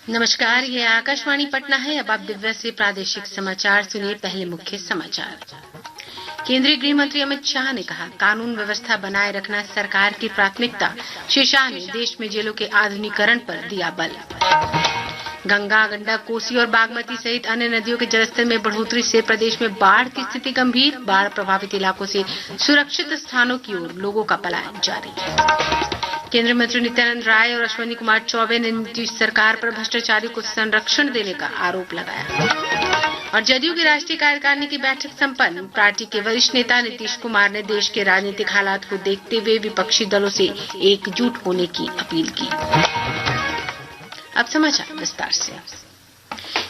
नमस्कार, ये आकाशवाणी पटना है। अब आप दिव्या से प्रादेशिक समाचार सुनिए। पहले मुख्य समाचार। केंद्रीय गृह मंत्री अमित शाह ने कहा, कानून व्यवस्था बनाए रखना सरकार की प्राथमिकता। श्री शाह ने देश में जेलों के आधुनिकीकरण पर दिया बल। गंगा, गंडक, कोसी और बागमती सहित अन्य नदियों के जलस्तर में बढ़ोतरी से प्रदेश में बाढ़ की स्थिति गंभीर। बाढ़ प्रभावित इलाकों से सुरक्षित स्थानों की ओर लोगों का पलायन जारी। केंद्रीय मंत्री नित्यानंद राय और अश्विनी कुमार चौबे ने नीतीश सरकार पर भ्रष्टाचारी को संरक्षण देने का आरोप लगाया। और जदयू की राष्ट्रीय कार्यकारिणी की बैठक संपन्न। पार्टी के वरिष्ठ नेता नीतीश कुमार ने देश के राजनीतिक हालात को देखते हुए विपक्षी दलों से एकजुट होने की अपील की। अब समाचार विस्तार से।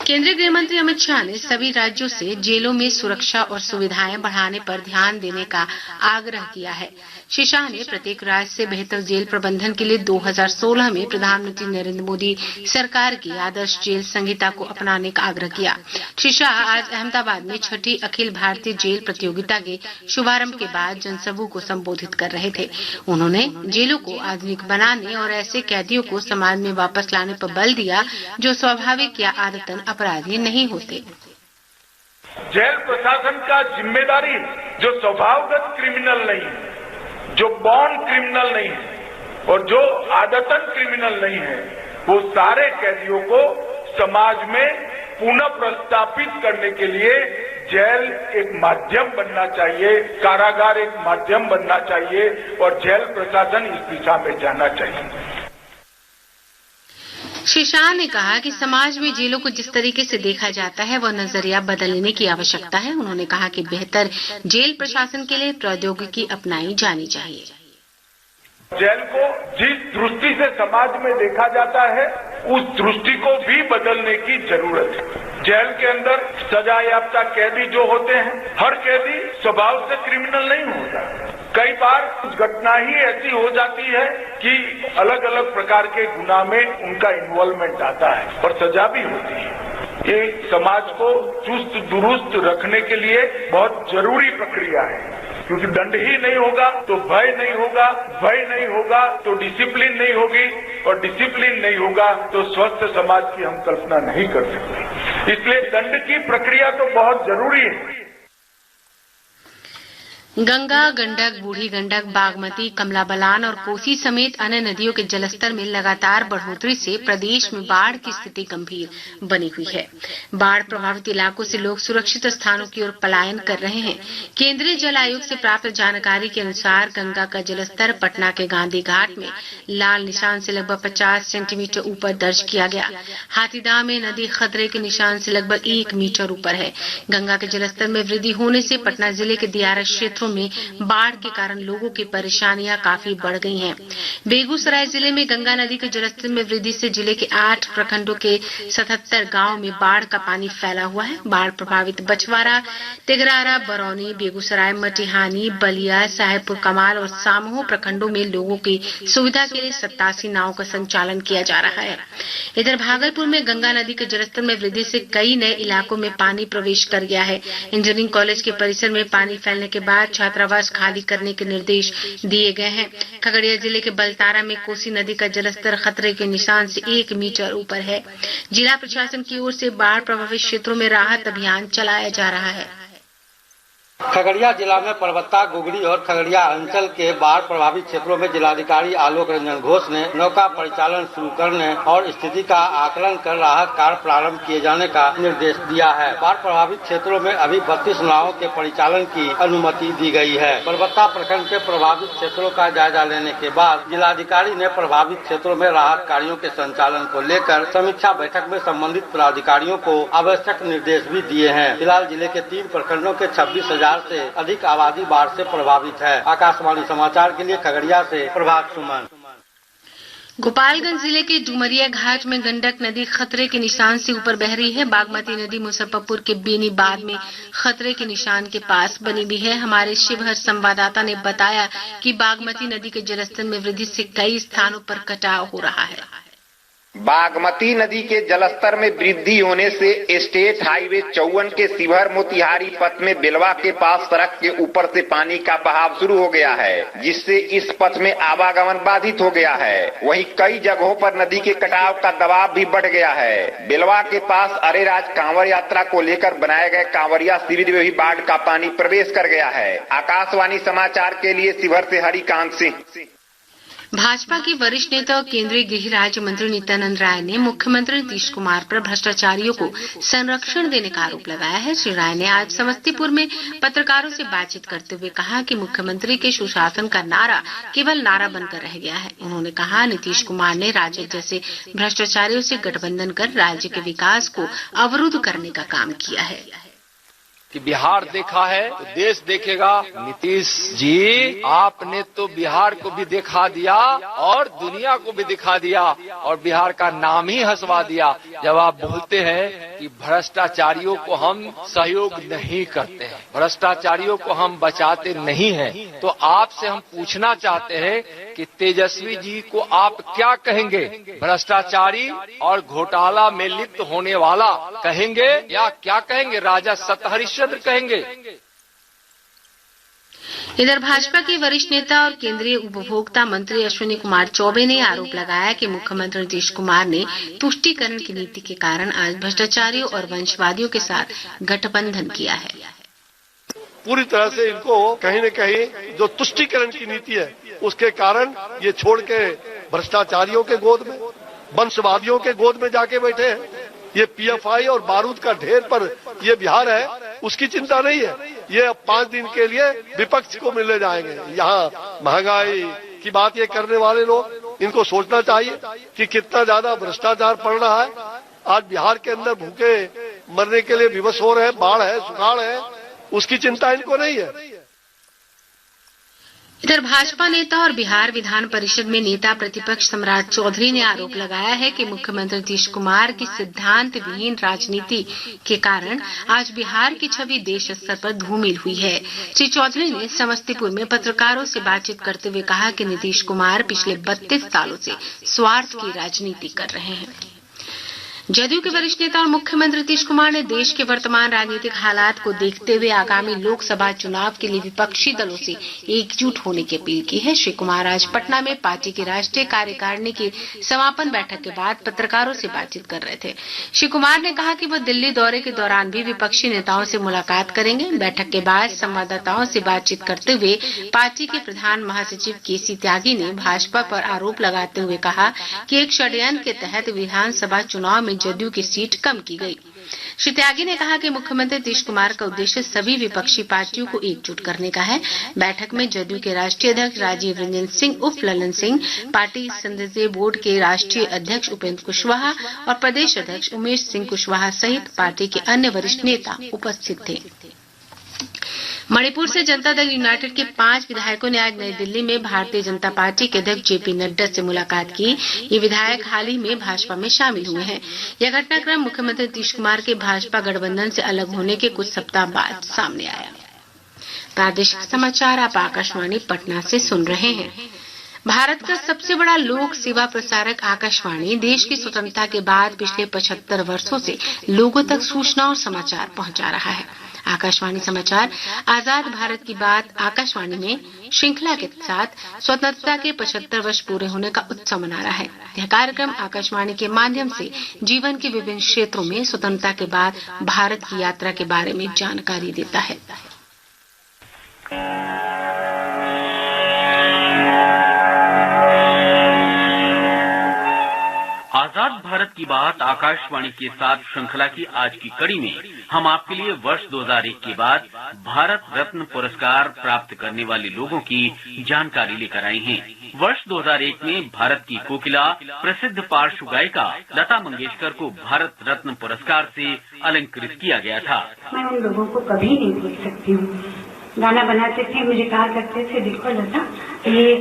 केंद्रीय गृह मंत्री अमित शाह ने सभी राज्यों से जेलों में सुरक्षा और सुविधाएं बढ़ाने पर ध्यान देने का आग्रह किया है। श्री शाह ने प्रत्येक राज्य से बेहतर जेल प्रबंधन के लिए 2016 में प्रधानमंत्री नरेंद्र मोदी सरकार की आदर्श जेल संहिता को अपनाने का आग्रह किया। श्री शाह आज अहमदाबाद में 6ठी अखिल भारतीय जेल प्रतियोगिता के शुभारंभ के बाद जनसभा को संबोधित कर रहे थे। उन्होंने जेलों को आधुनिक बनाने और ऐसे कैदियों को समाज में वापस लाने पर बल दिया जो स्वाभाविक या आदतन अपराधी नहीं होते। जेल प्रशासन का जिम्मेदारी जो स्वभावगत क्रिमिनल नहीं है, जो बॉर्न क्रिमिनल नहीं है और जो आदतन क्रिमिनल नहीं है, वो सारे कैदियों को समाज में पुनः प्रस्थापित करने के लिए जेल एक माध्यम बनना चाहिए, कारागार एक माध्यम बनना चाहिए और जेल प्रशासन इस दिशा में जाना चाहिए। श्री शाह ने कहा कि समाज में जेलों को जिस तरीके से देखा जाता है वह नजरिया बदलने की आवश्यकता है। उन्होंने कहा कि बेहतर जेल प्रशासन के लिए प्रौद्योगिकी अपनाई जानी चाहिए। जेल को जिस दृष्टि से समाज में देखा जाता है उस दृष्टि को भी बदलने की जरूरत है। जेल के अंदर सजा याफ्ता कैदी जो होते हैं, हर कैदी स्वभाव से क्रिमिनल नहीं होता। कई बार कुछ घटना ही ऐसी हो जाती है कि अलग अलग प्रकार के गुनाह में उनका इन्वॉल्वमेंट आता है और सजा भी होती है। ये समाज को चुस्त दुरुस्त रखने के लिए बहुत जरूरी प्रक्रिया है, क्योंकि दंड ही नहीं होगा तो भय नहीं होगा, भय नहीं होगा तो डिसिप्लिन नहीं होगी और डिसिप्लिन नहीं होगा तो स्वस्थ समाज की हम कल्पना नहीं कर सकते। इसलिए दंड की प्रक्रिया तो बहुत जरूरी है। गंगा, गंडक, बूढ़ी गंडक, बागमती, कमला बलान और कोसी समेत अन्य नदियों के जलस्तर में लगातार बढ़ोतरी से प्रदेश में बाढ़ की स्थिति गंभीर बनी हुई है। बाढ़ प्रभावित इलाकों से लोग सुरक्षित स्थानों की ओर पलायन कर रहे हैं। केंद्रीय जल आयोग से प्राप्त जानकारी के अनुसार गंगा का जलस्तर पटना के गांधी घाट में लाल निशान से लगभग 50 सेंटीमीटर ऊपर दर्ज किया गया। हाथीदह में नदी खतरे के निशान से लगभग 1 मीटर ऊपर है। गंगा के जलस्तर में वृद्धि होने से पटना जिले के दियारा क्षेत्र में बाढ़ के कारण लोगों की परेशानियां काफी बढ़ गई हैं। बेगूसराय जिले में गंगा नदी के जलस्तर में वृद्धि से जिले के 8 प्रखंडों के 77 गांवों में बाढ़ का पानी फैला हुआ है। बाढ़ प्रभावित बछवाड़ा, तिगरारा, बरौनी, बेगूसराय, मटिहानी, बलिया, साहेबपुर कमाल और सामहो प्रखंडों में लोगों की सुविधा के लिए 87 नावों का संचालन किया जा रहा है। इधर भागलपुर में गंगा नदी के जलस्तर में वृद्धि से कई नए इलाकों में पानी प्रवेश कर गया है। इंजीनियरिंग कॉलेज के परिसर में पानी फैलने के बाद छात्रावास खाली करने के निर्देश दिए गए हैं। खगड़िया जिले के बलतारा में कोसी नदी का जलस्तर खतरे के निशान से 1 मीटर ऊपर है। जिला प्रशासन की ओर से बाढ़ प्रभावित क्षेत्रों में राहत अभियान चलाया जा रहा है। खगड़िया जिला में परबत्ता, गुगड़ी और खगड़िया अंचल के बाढ़ प्रभावित क्षेत्रों में जिलाधिकारी आलोक रंजन घोष ने नौका परिचालन शुरू करने और स्थिति का आकलन कर राहत कार्य प्रारंभ किए जाने का निर्देश दिया है। बाढ़ प्रभावित क्षेत्रों में अभी 32 नावों के परिचालन की अनुमति दी गई है। परबत्ता प्रखंड के प्रभावित क्षेत्रों का जायजा लेने के बाद जिलाधिकारी ने प्रभावित क्षेत्रों में राहत कार्यों के संचालन को लेकर समीक्षा बैठक में संबंधित पदाधिकारियों को आवश्यक निर्देश भी दिए हैं। फिलहाल जिले के 3 प्रखंडों के 26,000 से अधिक आबादी बाढ़ से प्रभावित है। आकाशवाणी समाचार के लिए खगड़िया से प्रभात सुमन। गोपालगंज जिले के डुमरिया घाट में गंडक नदी खतरे के निशान से ऊपर बह रही है। बागमती नदी मुजफ्फरपुर के बेनीबाद में खतरे के निशान के पास बनी हुई है। हमारे शिवहर संवाददाता ने बताया कि बागमती नदी के जलस्तर में वृद्धि से कई स्थानों पर कटाव हो रहा है। बागमती नदी के जलस्तर में वृद्धि होने से स्टेट हाईवे 54 के शिवहर मोतिहारी पथ में बिलवा के पास सड़क के ऊपर से पानी का बहाव शुरू हो गया है, जिससे इस पथ में आवागमन बाधित हो गया है। वहीं कई जगहों पर नदी के कटाव का दबाव भी बढ़ गया है। बिलवा के पास अरेराज कांवड़ यात्रा को लेकर बनाए गए कांवरिया शिविर में भी बाढ़ का पानी प्रवेश कर गया है। आकाशवाणी समाचार के लिए शिवहर से हरिकांत सिंह। भाजपा के वरिष्ठ नेता और केंद्रीय गृह राज्य मंत्री नित्यानंद राय ने मुख्यमंत्री नीतीश कुमार पर भ्रष्टाचारियों को संरक्षण देने का आरोप लगाया है। श्री राय ने आज समस्तीपुर में पत्रकारों से बातचीत करते हुए कहा कि मुख्यमंत्री के सुशासन का नारा केवल नारा बनकर रह गया है। उन्होंने कहा, नीतीश कुमार ने राजद जैसे भ्रष्टाचारियों से गठबंधन कर राज्य के विकास को अवरुद्ध करने का काम किया है। कि बिहार देखा है तो देश देखेगा। नीतीश जी, आपने तो बिहार को भी दिखा दिया और दुनिया को भी दिखा दिया और बिहार का नाम ही हंसवा दिया जब आप बोलते हैं कि भ्रष्टाचारियों को हम सहयोग नहीं करते हैं, भ्रष्टाचारियों को हम बचाते नहीं हैं। तो आपसे हम पूछना चाहते हैं कि तेजस्वी जी को आप क्या कहेंगे? भ्रष्टाचारी और घोटाला में लिप्त होने वाला कहेंगे या क्या कहेंगे? राजा सतहरिश्चंद्र कहेंगे? इधर भाजपा के वरिष्ठ नेता और केंद्रीय उपभोक्ता मंत्री अश्विनी कुमार चौबे ने आरोप लगाया कि मुख्यमंत्री नीतीश कुमार ने तुष्टीकरण की नीति के कारण आज भ्रष्टाचारियों और वंशवादियों के साथ गठबंधन किया है। पूरी तरह से इनको कहीं न कहीं जो तुष्टीकरण की नीति है उसके कारण ये छोड़ के भ्रष्टाचारियों के गोद में, वंशवादियों के गोद में जाके बैठे हैं। ये पीएफआई और बारूद का ढेर पर ये बिहार है, उसकी चिंता नहीं है। ये अब 5 दिन के लिए विपक्ष को मिलने जाएंगे। यहाँ महंगाई की बात ये करने वाले लोग, इनको सोचना चाहिए कि कितना ज्यादा भ्रष्टाचार पड़ रहा है। आज बिहार के अंदर भूखे मरने के लिए विवश हो रहे हैं, बाढ़ है, सुखाड़ है, उसकी चिंता इनको नहीं है। इधर भाजपा नेता और बिहार विधान परिषद में नेता प्रतिपक्ष सम्राट चौधरी ने आरोप लगाया है कि मुख्यमंत्री नीतीश कुमार की सिद्धांत विहीन राजनीति के कारण आज बिहार की छवि देश स्तर पर धूमिल हुई है। श्री चौधरी ने समस्तीपुर में पत्रकारों से बातचीत करते हुए कहा कि नीतीश कुमार पिछले 32 सालों से स्वार्थ की राजनीति कर रहे हैं। जदयू के वरिष्ठ नेता और मुख्यमंत्री नीतीश कुमार ने देश के वर्तमान राजनीतिक हालात को देखते हुए आगामी लोकसभा चुनाव के लिए विपक्षी दलों से एकजुट होने की अपील की है। श्री कुमार आज पटना में पार्टी की राष्ट्रीय कार्यकारिणी की समापन बैठक के बाद पत्रकारों से बातचीत कर रहे थे। श्री कुमार ने कहा कि वो दिल्ली दौरे के दौरान भी विपक्षी नेताओं से मुलाकात करेंगे। बैठक के बाद संवाददाताओं से बातचीत करते हुए पार्टी के प्रधान महासचिव केसी त्यागी ने भाजपा पर आरोप लगाते हुए कहा कि एक षड्यंत्र के तहत विधानसभा चुनाव में जदयू की सीट कम की गई। श्री त्यागी ने कहा कि मुख्यमंत्री नीतीश कुमार का उद्देश्य सभी विपक्षी पार्टियों को एकजुट करने का है। बैठक में जदयू के राष्ट्रीय अध्यक्ष राजीव रंजन सिंह उर्फ ललन सिंह, पार्टी संसदीय बोर्ड के राष्ट्रीय अध्यक्ष उपेंद्र कुशवाहा और प्रदेश अध्यक्ष उमेश सिंह कुशवाहा सहित पार्टी के अन्य वरिष्ठ नेता उपस्थित थे। मणिपुर से जनता दल यूनाइटेड के 5 विधायकों ने आज नई दिल्ली में भारतीय जनता पार्टी के अध्यक्ष जेपी नड्डा से मुलाकात की। ये विधायक हाल ही में भाजपा में शामिल हुए हैं। यह घटनाक्रम मुख्यमंत्री नीतीश कुमार के भाजपा गठबंधन से अलग होने के कुछ सप्ताह बाद सामने आया। प्रादेशिक समाचार आप आकाशवाणी पटना से सुन रहे हैं। भारत का सबसे बड़ा लोक सेवा प्रसारक आकाशवाणी देश की स्वतंत्रता के बाद पिछले 75 वर्षों से लोगों तक सूचना और समाचार पहुंचा रहा है। आकाशवाणी समाचार आजाद भारत की बात आकाशवाणी में श्रृंखला के साथ स्वतंत्रता के 75 वर्ष पूरे होने का उत्सव मना रहा है। यह कार्यक्रम आकाशवाणी के माध्यम से जीवन के विभिन्न क्षेत्रों में स्वतंत्रता के बाद भारत की यात्रा के बारे में जानकारी देता है। आजाद भारत की बात आकाशवाणी के साथ श्रृंखला की आज की कड़ी में हम आपके लिए वर्ष 2001 के बाद भारत रत्न पुरस्कार प्राप्त करने वाले लोगों की जानकारी लेकर आए हैं। वर्ष 2001 में भारत की कोकिला प्रसिद्ध पार्श्व गायिका लता मंगेशकर को भारत रत्न पुरस्कार से अलंकृत किया गया था। मैं उन लोगों को कभी नहीं भूल सकती हूँ। गाना बनाते थे, मुझे कहा करते थे, देखो लता, ये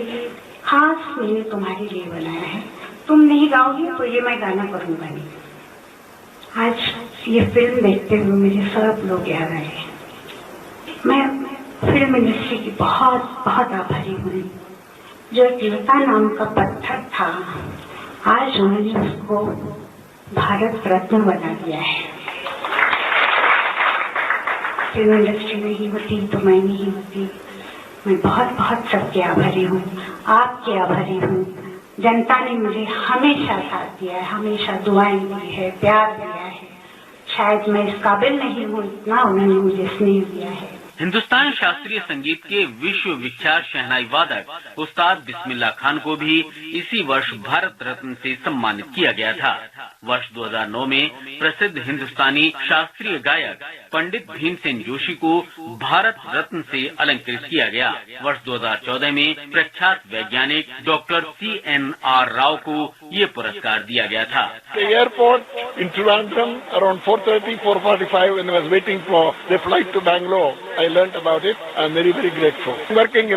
खास मैंने तुम्हारे लिए बनाया है, तुम नहीं गाओगी तो ये मैं गाना करूंगा नहीं। आज ये फिल्म देखते हुए मुझे सब लोग याद आए। मैं फिल्म इंडस्ट्री की बहुत बहुत आभारी हूँ। जो एक लता नाम का पत्थर था आज उन्होंने उसको भारत रत्न बना दिया है। फिल्म इंडस्ट्री नहीं होती तो मैं नहीं होती। मैं बहुत बहुत सबके आभारी हूँ, आपके आभारी हूँ। जनता ने मुझे हमेशा साथ दिया है, हमेशा दुआएं दी है, प्यार दिया है। शायद मैं इस काबिल नहीं हूँ इतना, उन्होंने मुझे स्नेह दिया है। हिंदुस्तान शास्त्रीय संगीत के विश्व विख्यात शहनाई वादक उस्ताद बिस्मिल्लाह खान को भी इसी वर्ष भारत रत्न से सम्मानित किया गया था। वर्ष 2009 में प्रसिद्ध हिंदुस्तानी शास्त्रीय गायक पंडित भीमसेन जोशी को भारत रत्न से अलंकृत किया गया। वर्ष 2014 में प्रख्यात वैज्ञानिक डॉक्टर CNR राव को ये पुरस्कार दिया गया था। Airport in Trivandrum around 4:45 when I was waiting for the flight to Bangalore, I learnt about it. I'm very, very grateful. Working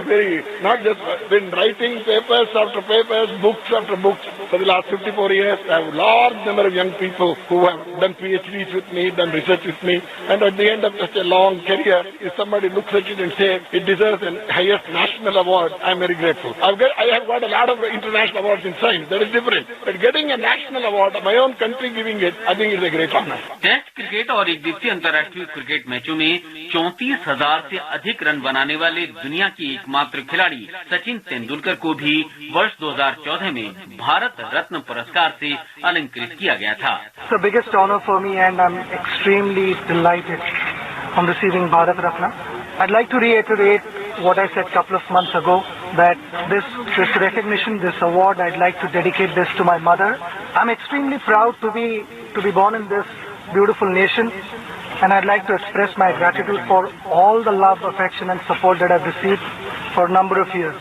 not just been writing papers after papers, books after books for the last 54 years. I have a large number of young people who have done PhDs with me, done research with me, and at the end of such a long career, if somebody looks at it and says it deserves the highest national award, I'm very grateful. I have got a lot of international awards in science, that is different. But getting a national award, my own country giving it, I think it's a great honor. Test cricket और एक दिवसीय अंतर्राष्ट्रीय cricket मैचों में 34,000 से अधिक run बनाने वाले दुनिया के एकमात्र खिलाड़ी सचिन तेंदुलकर को भी वर्ष 2014 में भारत रत्न पुरस्कार से अलंकृत किया गया था। It's the biggest honor for me and I'm extremely delighted on receiving Bharat Ratna. I'd like to reiterate what I said a couple of months ago, that this recognition, this award, I'd like to dedicate this to my mother. I'm extremely proud to be born in this beautiful nation, and I'd like to express my gratitude for all the love, affection and support that I've received for a number of years.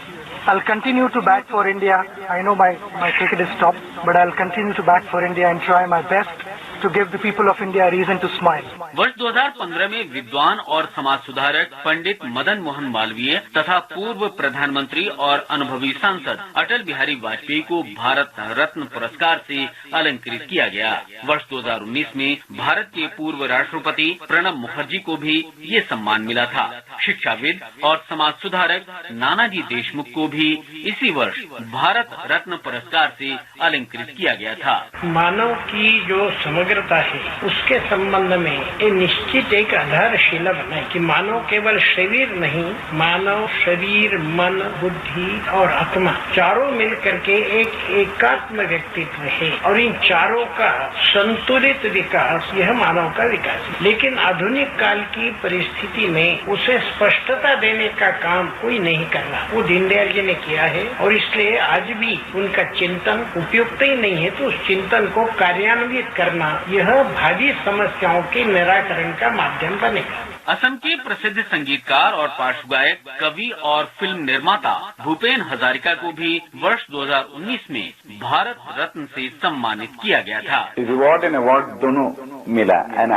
I'll continue to bat for India. I know my cricket is stopped, but I'll continue to bat for India and try my best to give the people of India a reason to smile. वर्ष 2015 में विद्वान और समाज सुधारक पंडित मदन मोहन मालवीय तथा पूर्व प्रधानमंत्री और अनुभवी सांसद अटल बिहारी वाजपेयी को भारत रत्न पुरस्कार से अलंकृत किया गया। वर्ष 2019 में भारत के पूर्व राष्ट्रपति प्रणब मुखर्जी को भी ये सम्मान मिला था। शिक्षाविद और समाज सुधारक नानाजी देशमुख को भी इसी वर्ष भारत रत्न पुरस्कार से अलंकृत किया गया था। मानव की जो समग्रता है उसके संबंध में ये निश्चित एक आधारशिला बनाए कि मानव केवल शरीर नहीं, मानव शरीर, मन, बुद्धि और आत्मा चारों मिलकर के एक एकात्म व्यक्तित्व है और इन चारों का संतुलित विकास यह मानव का विकास है। लेकिन आधुनिक काल की परिस्थिति में उसे स्पष्टता देने का काम कोई नहीं कर रहा। वो दीनदयाल जी ने किया है और इसलिए आज भी उनका चिंतन उपयुक्त ही नहीं है, तो उस चिंतन को कार्यान्वित करना यह भावी समस्याओं के निराकरण का माध्यम बनेगा। असम के प्रसिद्ध संगीतकार और पार्श्व गायक, कवि और फिल्म निर्माता भूपेन हजारिका को भी वर्ष 2019 में भारत रत्न से सम्मानित किया गया था। रिवॉर्ड एंड अवार्ड दोनों मिला and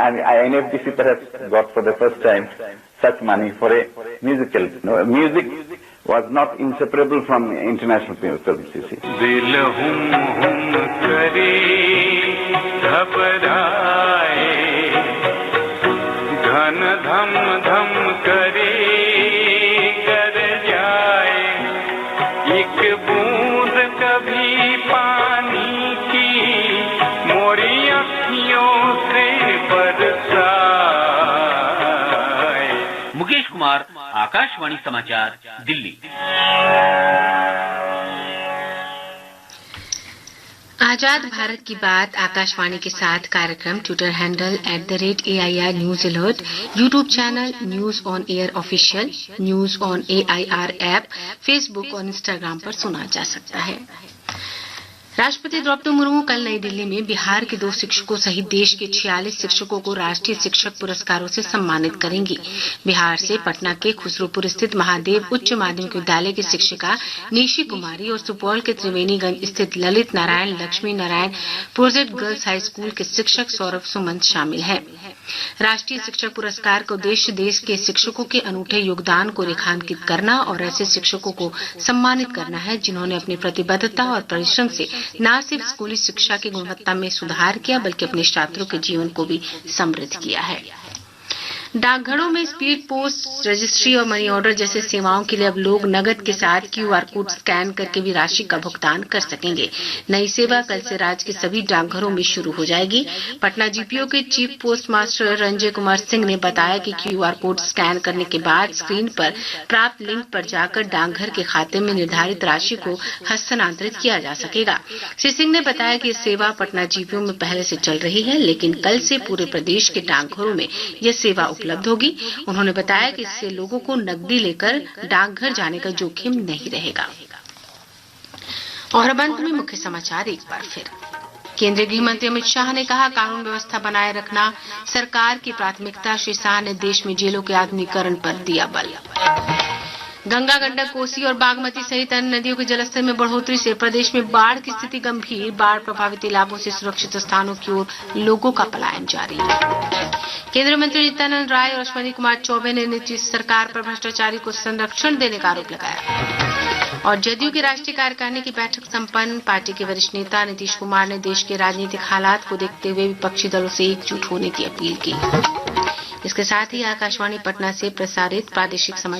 NFDC perhaps got for the first time such money for a musical. Music was not inseparable from international film. दिल हुम करे घबराए, घन धम धम करे कर जाए, एक बूंद कभी पानी की मोरी अखियों से बरसाए। मुकेश कुमार, आकाशवाणी समाचार, दिल्ली। आजाद भारत की बात आकाशवाणी के साथ कार्यक्रम Twitter handle @AIR news alert, YouTube channel news on air official, news on AIR app, Facebook और इंस्टाग्राम पर सुना जा सकता है। राष्ट्रपति द्रौपदी मुर्मू कल नई दिल्ली में बिहार के 2 शिक्षकों सहित देश के 46 शिक्षकों को राष्ट्रीय शिक्षक पुरस्कारों से सम्मानित करेंगी। बिहार से पटना के खुसरूपुर स्थित महादेव उच्च माध्यमिक विद्यालय की शिक्षिका निशी कुमारी और सुपौल के त्रिवेणीगंज स्थित Lalit Narayan Lakshmi Narayan project girls high school के शिक्षक सौरभ सुमंत शामिल हैं। राष्ट्रीय शिक्षक पुरस्कार का उद्देश्य देश के शिक्षकों के अनूठे योगदान को रेखांकित करना और ऐसे शिक्षकों को सम्मानित करना है जिन्होंने अपनी प्रतिबद्धता और परिश्रम से न सिर्फ स्कूली शिक्षा की गुणवत्ता में सुधार किया बल्कि अपने छात्रों के जीवन को भी समृद्ध किया है। डाकघरों में स्पीड पोस्ट, रजिस्ट्री और मनी ऑर्डर जैसे सेवाओं के लिए अब लोग नकद के साथ QR कोड स्कैन करके भी राशि का भुगतान कर सकेंगे। नई सेवा कल से राज्य के सभी डाकघरों में शुरू हो जाएगी। पटना GPO के chief post master Ranjay Kumar Singh ने बताया कि QR कोड स्कैन करने के बाद स्क्रीन पर प्राप्त लिंक पर जाकर डाकघर के खाते में निर्धारित राशि को हस्तांतरित किया जा सकेगा। श्री सिंह ने बताया कि सेवा पटना GPO में पहले से चल रही है, लेकिन कल से पूरे प्रदेश के डाकघरों में यह सेवा उपलब्ध होगी। उन्होंने बताया कि इससे लोगों को नकदी लेकर डाकघर जाने का जोखिम नहीं रहेगा। और अब अंत में मुख्य समाचार एक बार फिर। केंद्रीय गृह मंत्री अमित शाह ने कहा, कानून व्यवस्था बनाए रखना सरकार की प्राथमिकता। श्री शाह ने देश में जेलों के आधुनिकीकरण पर दिया बल। गंगा, गंडक, कोसी और बागमती सहित अन्य नदियों के जलस्तर में बढ़ोतरी से प्रदेश में बाढ़ की स्थिति गंभीर। बाढ़ प्रभावित इलाकों से सुरक्षित स्थानों की ओर लोगों का पलायन जारी। केंद्रीय मंत्री नित्यानंद राय और अश्विनी कुमार चौबे ने नीतीश सरकार पर भ्रष्टाचारी को संरक्षण देने का आरोप लगाया। और जदयू की राष्ट्रीय कार्यकारिणी की बैठक संपन्न। पार्टी के वरिष्ठ नेता नीतीश कुमार ने देश के राजनीतिक हालात को देखते हुए विपक्षी दलों से एकजुट होने की अपील की। इसके साथ ही आकाशवाणी पटना से प्रसारित प्रादेशिक समाचार